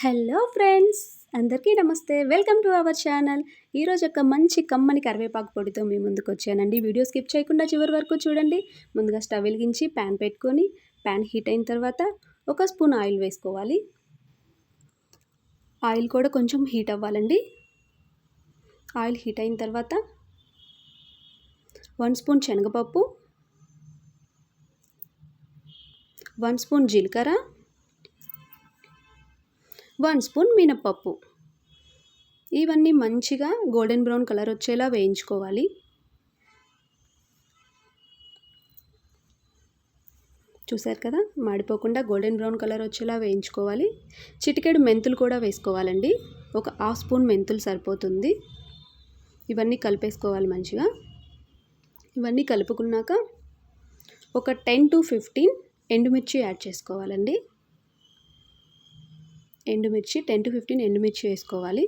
Hello friends, అందరికీ నమస్తే. Welcome to our channel. ఈరోజు ఒక మంచి కమ్మని కరివేపాకు పొడితో మీ ముందుకు వచ్చానండి. వీడియో స్కిప్ చేయకుండా చివరి వరకు చూడండి. ముందుగా స్టవ్ వెలిగించి ప్యాన్ పెట్టుకొని, ప్యాన్ హీట్ అయిన తర్వాత 1 స్పూన్ ఆయిల్ వేసుకోవాలి. ఆయిల్ కూడా కొంచెం హీట్ అవ్వాలండి. ఆయిల్ హీట్ అయిన తర్వాత 1 స్పూన్ శనగపప్పు, 1 స్పూన్ జీలకర్ర, 1 స్పూన్ మినప్పప్పు, ఇవన్నీ మంచిగా గోల్డెన్ బ్రౌన్ కలర్ వచ్చేలా వేయించుకోవాలి. చూసారు కదా, మాడిపోకుండా గోల్డెన్ బ్రౌన్ కలర్ వచ్చేలా వేయించుకోవాలి. చిటికెడు మెంతులు కూడా వేసుకోవాలండి. 1/2 స్పూన్ మెంతులు సరిపోతుంది. ఇవన్నీ కలిపేసుకోవాలి మంచిగా. ఇవన్నీ కలుపుకున్నాక ఒక 10 to 15 ఎండుమిర్చి యాడ్ చేసుకోవాలండి. 10 to 15 ఎండుమిర్చి వేసుకోవాలి.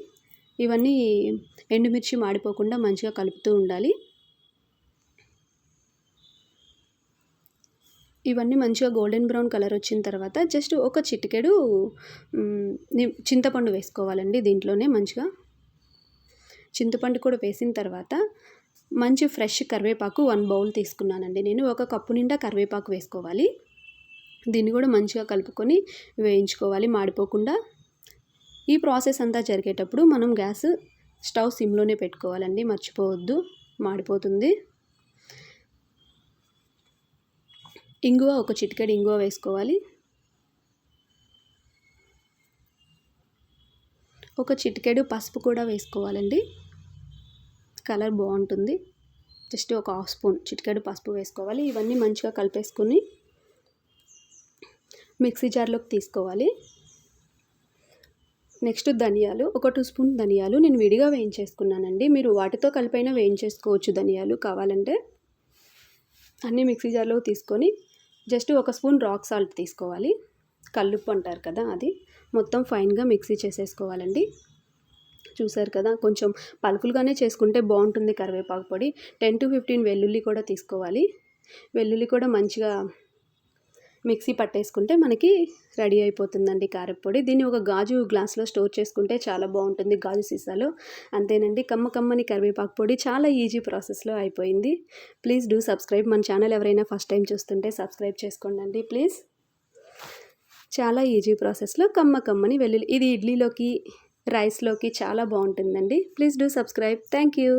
ఇవన్నీ ఎండుమిర్చి మాడిపోకుండా మంచిగా కలుపుతూ ఉండాలి. ఇవన్నీ మంచిగా గోల్డెన్ బ్రౌన్ కలర్ వచ్చిన తర్వాత జస్ట్ ఒక చిటికెడు చింతపండు వేసుకోవాలండి. దీంట్లోనే మంచిగా చింతపండు కూడా వేసిన తర్వాత మంచి ఫ్రెష్ కరివేపాకు 1 బౌల్ తీసుకున్నానండి. నేను 1 కప్పు నిండా కరివేపాకు వేసుకోవాలి. దీన్ని కూడా మంచిగా కలుపుకొని వేయించుకోవాలి మాడిపోకుండా. ఈ ప్రాసెస్ అంతా జరిగేటప్పుడు మనం గ్యాస్ స్టవ్ సిమ్లోనే పెట్టుకోవాలండి, మర్చిపోవద్దు, మాడిపోతుంది. ఇంగువ, 1 చిటికెడు ఇంగువ వేసుకోవాలి. 1 చిటికెడు పసుపు కూడా వేసుకోవాలండి, కలర్ బాగుంటుంది. జస్ట్ 1/2 స్పూన్ చిటికెడు పసుపు వేసుకోవాలి. ఇవన్నీ మంచిగా కలిపేసుకొని మిక్సీ జార్లోకి తీసుకోవాలి. నెక్స్ట్ ధనియాలు, 1 2 స్పూన్ ధనియాలు నేను విడిగా వేయించేసుకున్నానండి. మీరు వాటితో కలిపైనా వేయించేసుకోవచ్చు ధనియాలు కావాలంటే. అన్నీ మిక్సీ జార్లో తీసుకొని జస్ట్ 1 స్పూన్ రాక్ సాల్ట్ తీసుకోవాలి. కల్లుప్పు అంటారు కదా, అది మొత్తం ఫైన్గా మిక్సీ చేసేసుకోవాలండి. చూసారు కదా, కొంచెం పలుకులుగానే చేసుకుంటే బాగుంటుంది కరివేపాకు పొడి. 10 to 15 వెల్లుల్లి కూడా తీసుకోవాలి. వెల్లుల్లి కూడా మంచిగా మిక్సీ పట్టేసుకుంటే మనకి రెడీ అయిపోతుందండి కారప్పొడి. దీన్ని ఒక గాజు గ్లాస్లో స్టోర్ చేసుకుంటే చాలా బాగుంటుంది, గాజు సీసాలో. అంతేనండి, కమ్మని కరివేపాకు పొడి చాలా ఈజీ ప్రాసెస్లో అయిపోయింది. Please do subscribe. మన ఛానల్ ఎవరైనా ఫస్ట్ టైం చూస్తుంటే సబ్స్క్రైబ్ చేసుకోండి ప్లీజ్. చాలా ఈజీ ప్రాసెస్లో కమ్మని వెల్లుల్లి, ఇది ఇడ్లీలోకి రైస్లోకి చాలా బాగుంటుందండి. Please do subscribe. Thank you.